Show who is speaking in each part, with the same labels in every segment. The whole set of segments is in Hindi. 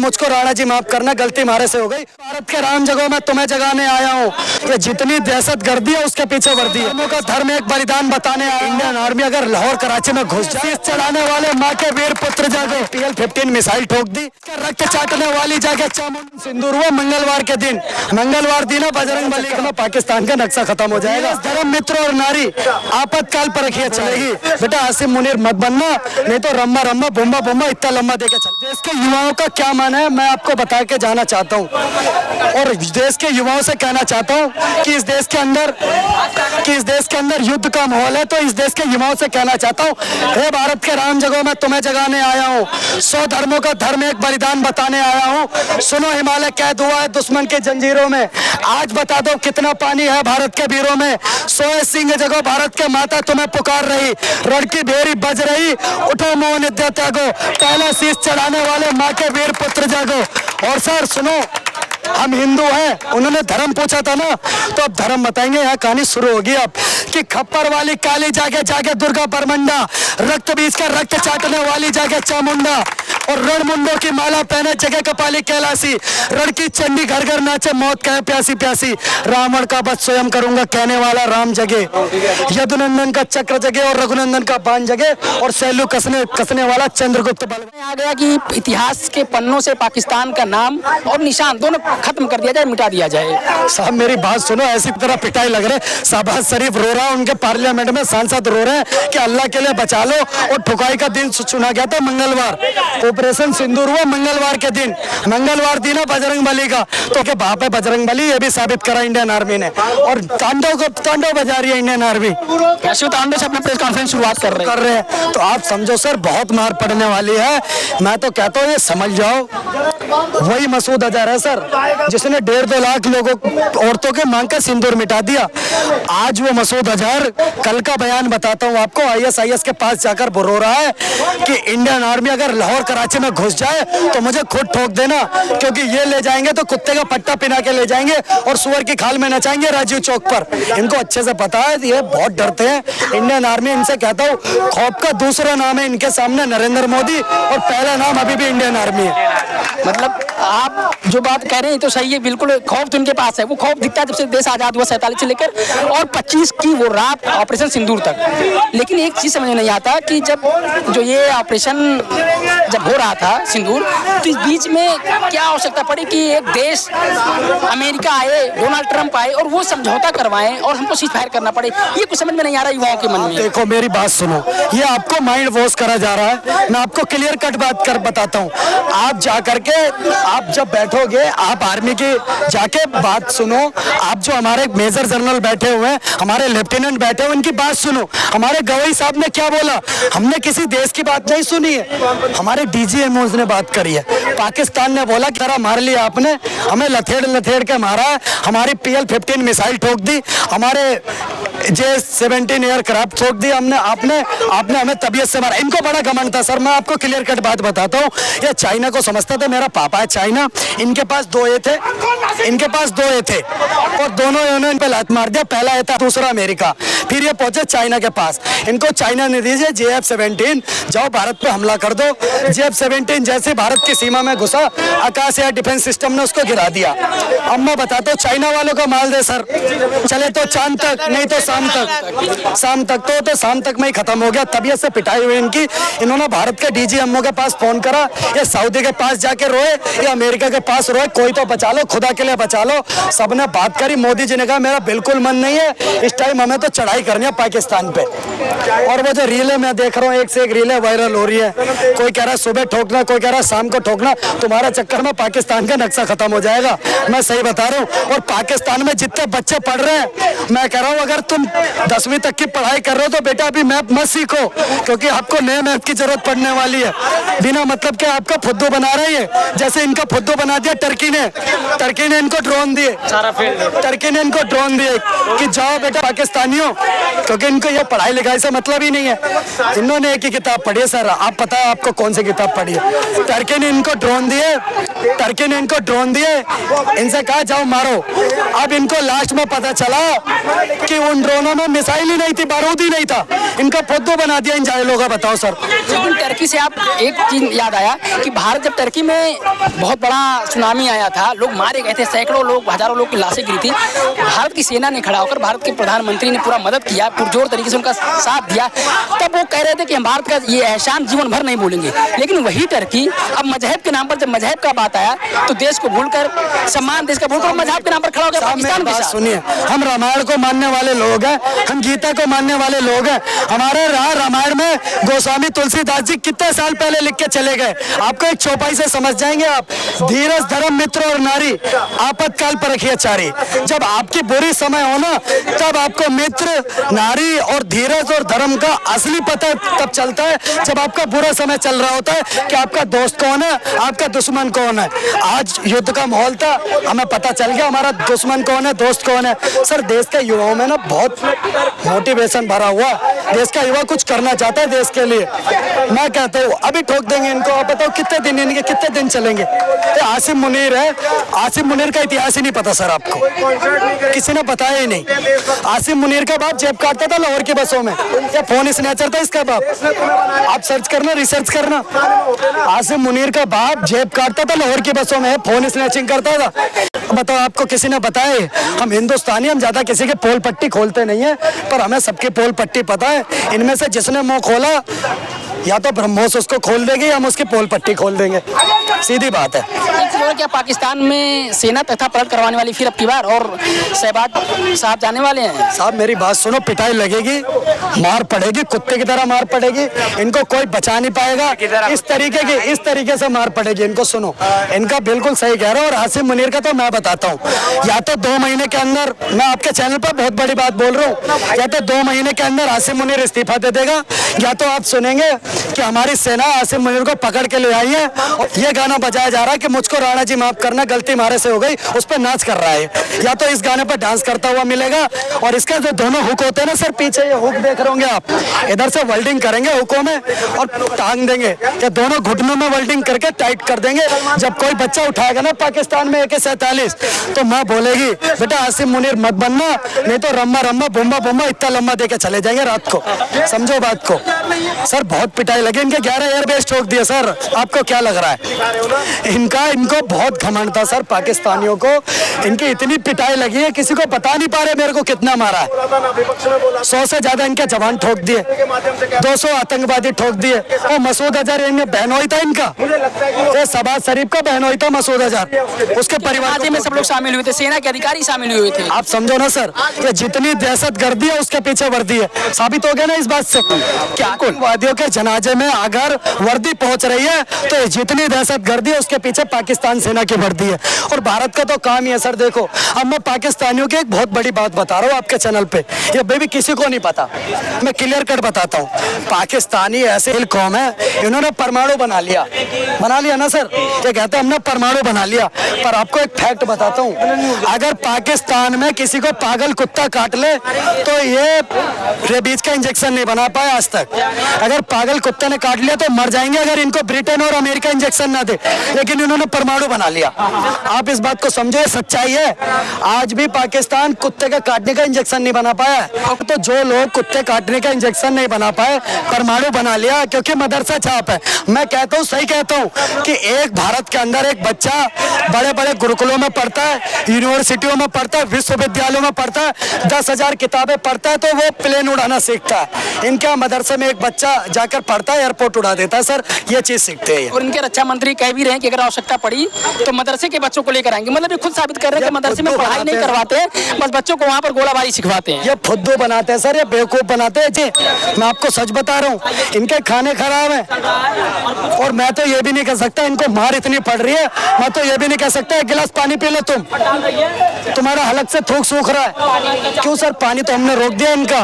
Speaker 1: मुझको राणा जी माफ करना, गलती हमारे से हो गई। भारत के राम जगह में तुम्हें जगाने आया हूँ। ये जितनी दहशत गर्दी है उसके पीछे वर्दी है। धर्मों का धर्म एक बलिदान बताने आया। इंडियन आर्मी अगर लाहौर कराची में घुस जाए, चढ़ाने वाले माँ के वीर पुत्र जागो। PL-15 मिसाइल ठोक दी, रक्त चाटने वाली जाके चामुंडा। सिंदूर हुआ मंगलवार के दिन, मंगलवार दिन बजरंग बली का पाकिस्तान का नक्शा खत्म हो जाएगा। धर्म मित्र और नारी आपातकाल पर रखिए चलेगी। बेटा आसिम मुनीर मत बनना, नहीं तो रम्मा रम्मा बुम्बा बुम्बा इतना लंबा देके चल। देश के युवाओं का क्या मान है मैं आपको बता के जाना चाहता हूँ, और देश के युवाओं से कहना चाहता हूँ कि इस देश के अंदर युद्ध का माहौल है। तो इस देश के युवाओं से कहना चाहता हूँ, हे भारत के राम जगह में तुम्हें जगाने आया हूँ। 100 धर्मों का धर्म एक बलिदान बताने आया हूँ। सुनो हिमालय कैद हुआ है दुश्मन की जंजीरों में, आज बता दो कितना पानी है भारत के वीरों में। 100 सिंह जगह भारत के माता तुम्हें पुकार रही, रड़की भेरी बज रही, उठो मोह नित्य त्यागो, पहला शीश चढ़ाने वाले माँ के वीर पुत्र जागो। और सर सुनो, हम हिंदू हैं, उन्होंने धर्म पूछा था ना, तो अब धर्म बताएंगे। यहाँ कहानी शुरू होगी अब कि खप्पर वाली काली जागे जागे दुर्गा परमंडा, रक्त बीज का रक्त चाटने वाली जागे चामुंडा, और रणमुंडों की माला पहने जगह कपाली कैलासी, रण की चंडी घर घर नाचे मौत कहे प्यासी प्यासी, रावण का वध स्वयं करूंगा कहने वाला राम जगे, यदुनंदन का चक्र जगे और रघुनंदन का बाण जगे, और सैलू कसने वाला चंद्रगुप्त बल।
Speaker 2: आ गया कि इतिहास के पन्नों से पाकिस्तान का नाम और निशान दोनों खत्म कर दिया जाए, मिटा दिया जाए।
Speaker 1: साहब मेरी बात सुनो, ऐसी तरह पिटाई लग रहे। शहबाज शरीफ रो रहा है, उनके पार्लियामेंट में सांसद रो रहे हैं कि अल्लाह के लिए बचा लो, और ठुकाई का दिन चुना गया था मंगलवार। ऑपरेशन सिंदूर हुआ मंगलवार के दिन, मंगलवार दिन है बजरंग बली का, तो क्या बाप है बजरंग बली, ये भी साबित करा इंडियन आर्मी ने। और तांडव बजा रही है इंडियन आर्मी,
Speaker 2: कैसे तांडव से अपना प्रेस कॉन्फ्रेंस शुरुआत कर रहे
Speaker 1: हैं। तो आप समझो सर बहुत मार पड़ने वाली है। मैं तो कहता हूँ ये समझ जाओ, वही मसूद अजहर है सर जिसने 1.5-2 लाख लोगों औरतों के मांग का सिंदूर मिटा दिया। आज वो मसूद अजहर, कल का बयान बताता हूँ आपको, ISIS के पास जाकर रो रहा है कि इंडियन आर्मी अगर लाहौर कराची में घुस जाए तो मुझे खुद ठोक देना, क्योंकि ये ले जाएंगे तो कुत्ते का पट्टा पिना के ले जाएंगे और सुअर की खाल में नचाएंगे राजीव चौक पर। इनको अच्छे से पता है, ये बहुत डरते हैं इंडियन आर्मी। इनसे कहता हूँ खौफ का दूसरा नाम है इनके सामने नरेंद्र मोदी, और पहला नाम अभी भी इंडियन आर्मी है।
Speaker 2: मतलब आप जो बात कह रहे हैं तो सही है, बिल्कुल खौफ तो इनके पास है। वो खौफ दिखता है जब से देश आजाद हुआ 47 से लेकर और 25 की वो रात ऑपरेशन सिंदूर तक। लेकिन एक चीज समझ नहीं आता कि जब जो ये ऑपरेशन जब हो रहा था सिंदूर, तो इस बीच में क्या आवश्यकता पड़ी कि एक देश अमेरिका आए, डोनाल्ड ट्रंप आए और वो समझौता करवाएं और हमको सीज फायर करना पड़े। ये कुछ समझ में नहीं आ रहा युवाओं के मन में।
Speaker 1: देखो मेरी बात सुनो, ये आपको माइंड वॉश करा जा रहा है। मैं आपको क्लियर कट बात कर बताता हूँ। आप जा करके आप जब बैठोगे, आप आर्मी की जाके बात सुनो। आप जो हमारे मेजर जनरल बैठे हुए हैं, हमारे लेफ्टिनेंट बैठे हुए, उनकी बात सुनो। हमारे गवई साहब ने क्या बोला, हमने किसी देश की बात नहीं सुनी है, हमारे DGMOs ने बात करी है। पाकिस्तान ने बोला कि तरह मार लिया आपने, हमें लथेड़ के मारा है, हमारी PL-15 मिसाइल ठोक दी, हमारे J-17 एयरक्राफ्ट ठोक दी हमने, आपने हमें तबीयत से मारा। इनको बड़ा घमंड था सर। मैं आपको क्लियर कट बात बताता हूँ, ये चाइना को समझते थे। मेरा पापा है चाइना, इनके पास 2 ए थे, और दोनों इन्होंने इन पे लात मार दिया। पहला ए था, दूसरा अमेरिका, फिर ये पहुंचे चाइना के पास। इनको चाइना ने दीजिए JF-17, जाओ भारत पे हमला कर दो। JF-17 जैसे भारत की सीमा में घुसा, आकाश एयर डिफेंस सिस्टम ने उसको गिरा दिया। अब मैं बताता हूँ, चाइना वालों को माल दे सर, चले तो चांद तक, नहीं तो शाम तक तो शाम तक में ही खत्म हो गया। तबीयत से पिटाई हुई इनकी। इन्होंने भारत के DGMO के पास फोन करा, ये सऊदी के पास जाके रोए, ये अमेरिका के पास रोए, कोई तो बचा लो, खुदा के लिए बचा लो। सबने बात करी। मोदी जी ने कहा मेरा बिल्कुल मन नहीं है, इस टाइम हमें तो चढ़ाई करनी है पाकिस्तान पे। और वो जो रीलें मैं देख रहा हूँ, एक से एक रीलें वायरल हो रही है। कोई कह रहा है सुबह ठोकना, कोई कह रहा है शाम को ठोकना। तुम्हारे चक्कर में पाकिस्तान का नक्शा खत्म हो जाएगा, मैं सही बता रहा हूँ। और पाकिस्तान में जितने बच्चे पढ़ रहे हैं, मैं कह रहा हूँ अगर तुम 10वीं तक की पढ़ाई कर रहे हो तो बेटा अभी मैप मत सीखो, क्योंकि आपको नए मैप की जरूरत पड़ने वाली है। बिना मतलब के आपका फुद्दू बना रही है, जैसे इनका फुद्दू बना दिया टर्की ने इनको ड्रोन दिए, टर्की ने इनको ड्रोन दिए कि जाओ बेटा पाकिस्तानियों, क्योंकि इनको ये पढ़ाई लिखाई से मतलब ही नहीं है। इन्होंने एक ही किताब पढ़ी है सर, आप पता है आपको कौन सी किताब पढ़ी है? टर्की ने इनको ड्रोन दिए, इनसे कहा जाओ मारो। अब इनको लास्ट में पता चला कि उन ड्रोन दोनों में मिसाइल ही नहीं थी, बारूद ही नहीं था, इनका फुद्दू बना दिया इन जाहिलों का। बताओ सर।
Speaker 2: लेकिन टर्की से आप एक चीज याद आया कि भारत जब टर्की में बहुत बड़ा सुनामी आया था, लोग मारे गए थे, सैकड़ों लोग, हजारों लोग की लाशें गिरी थी, भारत की सेना ने खड़ा होकर, भारत के प्रधानमंत्री ने पूरा मदद किया, पुरजोर तरीके से उनका साथ दिया। तब वो कह रहे थे कि हम भारत का ये एहसान जीवन भर नहीं भूलेंगे। लेकिन वही टर्की अब मजहब के नाम पर, जब मजहब का बात आया तो देश को भूलकर, सम्मान देश का भूलकर मजहब के नाम पर खड़ा हो गया पाकिस्तान के साथ।
Speaker 1: सुनिए, हम रामायण को मानने वाले लोग हैं, हम गीता को मानने वाले लोग हैं। हमारे रामायण में गोस्वामी तुलसीदास जी कितने साल पहले लिख के चले गए, आपको एक चौपाई से समझ जाएंगे आप। धीरज धर्म मित्र और नारी आपातकाल पर रखिए चारी। जब आपकी बुरी समय हो ना, तब आपको मित्र, नारी और धीरज और धर्म का असली पता तब चलता है जब आपका बुरा समय चल रहा होता है कि आपका दोस्त कौन है, आपका दुश्मन कौन है। आज युद्ध का माहौल था, हमें पता चल गया हमारा दुश्मन कौन है, दोस्त कौन है। सर, देश के युवाओं में ना बहुत मोटिवेशन भरा हुआ, देश का युवा कुछ करना चाहता है देश के लिए। मैं कहता हूँ अभी ठोक देंगे इनको। आप बताओ कितने दिन, इनके कितने दिन चलेंगे। आसिम मुनीर है, आसिम मुनीर का इतिहास ही नहीं पता सर आपको, किसी ने बताया ही नहीं। आसिम मुनीर का बाप जेब काटता था लाहौर की बसों में, या फोन स्नैचर था इसका बाप। आप सर्च करना, रिसर्च करना, आसिम मुनीर का बाप जेब काटता था लाहौर की बसों में, फोन स्नैचिंग करता था। बताओ आपको किसी ने बताया? हम हिंदुस्तानी, हम ज्यादा किसी के पोल पट्टी खोलते नहीं है, पर हमें सबकी पोल पट्टी पता है। इनमें से जिसने मुंह खोला, या तो ब्रह्मोस उसको खोल देंगे या हम उसकी पोल पट्टी खोल देंगे, सीधी बात है।
Speaker 2: क्या पाकिस्तान में सेना तथा पलट करवाने वाली फिर अब की बार, और शहबाज साहब जाने वाले हैं?
Speaker 1: साहब मेरी बात सुनो, पिटाई लगेगी, मार पड़ेगी, कुत्ते की तरह मार पड़ेगी, इनको कोई बचा नहीं पाएगा। इस तरीके से मार पड़ेगी इनको। सुनो, इनका बिल्कुल सही कह रहा हूँ। और आसिम मुनीर का तो मैं बताता हूँ, या तो 2 महीने के अंदर, मैं आपके चैनल पर बहुत बड़ी बात बोल रहा हूँ, या तो 2 महीने के अंदर आसिम मुनीर इस्तीफा दे देगा, या तो आप सुनेंगे कि हमारी सेना आसिम मुनीर को पकड़ के ले आई है और ये गाना बजाया जा रहा है कि मुझको राणा जी माफ करना, गलती मारे से हो गई, उस पर नाच कर रहा है। या तो इस गाने पर डांस करता हुआ मिलेगा, और इसका जो दोनों हुक होते हैं ना सर, पीछे ये हुक देख रहे होंगे आप, इधर से वेल्डिंग करेंगे हुकों में और टांग देंगे, या दोनों घुटनों में वेल्डिंग करके टाइट कर देंगे। जब कोई बच्चा उठाएगा ना पाकिस्तान में AK-47, तो माँ बोलेगी बेटा आसिम मुनीर मत बनना, नहीं तो रम्मा रम्मा बुम्बा बुम्बा इतना लंबा देके चले जाएंगे रात को। समझो बात को। सर बहुत पिटाई लगी, इनके 11 एयरबेस ठोक दिए सर। आपको क्या लग रहा है? इनको बहुत घमंड था सर पाकिस्तानियों को, इनकी इतनी पिटाई लगी है, किसी को बता नहीं पा रहे मेरे को कितना मारा है। 100 से ज्यादा इनके जवान ठोक दिए, 200 आतंकवादी ठोक दिए। और मसूद अजहर इनमें बहनोई था, इनका शहबाज शरीफ का बहनोई था मसूद अजहर, उसके परिवार
Speaker 2: में सब लोग शामिल हुए थे, सेना के अधिकारी शामिल हुए थे।
Speaker 1: आप समझो ना सर, ये जितनी दहशतगर्दी है उसके पीछे वर्दी है। साबित हो गया ना इस बात से कि आतंकवादियों के जनाजे में अगर वर्दी पहुंच रही है तो जितनी दहशतगर्दी है उसके पीछे पाकिस्तान सेना की वर्दी है। और भारत का तो काम ही है सर। देखो, अब मैं पाकिस्तानियों की एक बहुत बड़ी बात बता रहा हूँ आपके चैनल पे, ये बेबी किसी को नहीं पता, मैं क्लियर कट बताता हूँ। पाकिस्तानी ऐसे कौम है, इन्होंने परमाणु बना लिया ना सर, ये कहते हैं हमने परमाणु बना लिया। पर आपको एक फैक्ट बताता हूँ, अगर पाकिस्तान में किसी को पागल कुत्ता काट ले तो ये रेबीज का इंजेक्शन नहीं बना पाया आज तक। अगर पागल कुत्ते ने काट लिया तो मर जाएंगे अगर इनको ब्रिटेन और अमेरिका इंजेक्शन ना दे, लेकिन इन्होंने परमाणु बना लिया। आप इस बात को समझो, ये सच्चाई है। आज भी पाकिस्तान कुत्ते का काटने का इंजेक्शन नहीं बना पाया। तो जो लोग कुत्ते काटने का इंजेक्शन नहीं बना पाए, परमाणु बना लिया, क्योंकि मदरसा छाप है। मैं कहता हूँ, सही कहता हूँ कि एक भारत के अंदर एक बच्चा बड़े बड़े गुरुकुलों में पढ़ता है, यूनिवर्सिटियों में पढ़ता है, विश्वविद्यालयों में पढ़ता है, 10,000 किताबें पढ़ता है, तो वो प्लेन उड़ाना सीखता है। इनका मदरसे में एक बच्चा जाकर पढ़ता है, एयरपोर्ट उड़ा देता है सर, ये चीज सीखते हैं।
Speaker 2: और इनके रक्षा मंत्री कह भी रहे हैं कि अगर आवश्यकता पड़ी तो मदरसे के बच्चों को लेकर आएंगे। मतलब ये खुद साबित कर रहे हैं कि मदरसे में पढ़ाई नहीं करवाते, बस बच्चों को वहाँ पर गोलाबारी सिखवाते हैं।
Speaker 1: ये फुद्दू बनाते हैं सर, ये बेवकूफ बनाते हैं जी। मैं आपको सच बता रहा हूँ, इनके खाने खराब है। और मैं तो ये भी नहीं कह सकता इनको मार इतनी पड़ रही है, मैं तो ये भी नहीं कह सकता एक गिलास पानी पी लो तुम, तुम्हारा हलक से थूक सूख रहा है। क्यों सर? पानी तो हमने रोक दिया इनका,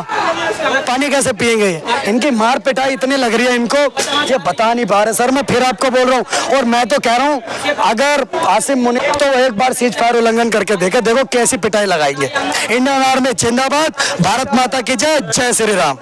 Speaker 1: पानी कैसे पिएंगे? इनकी मार पिटाई इतनी लग रही है इनको, ये बता नहीं पा रहे सर। मैं फिर आपको बोल रहा हूँ, और मैं तो कह रहा हूँ अगर आसिम मुनीर तो एक बार सीज फायर उल्लंघन करके देखे, देखो कैसी पिटाई लगाएंगे। इंडियन आर्मी जिंदाबाद, भारत माता की जय, जय श्री राम।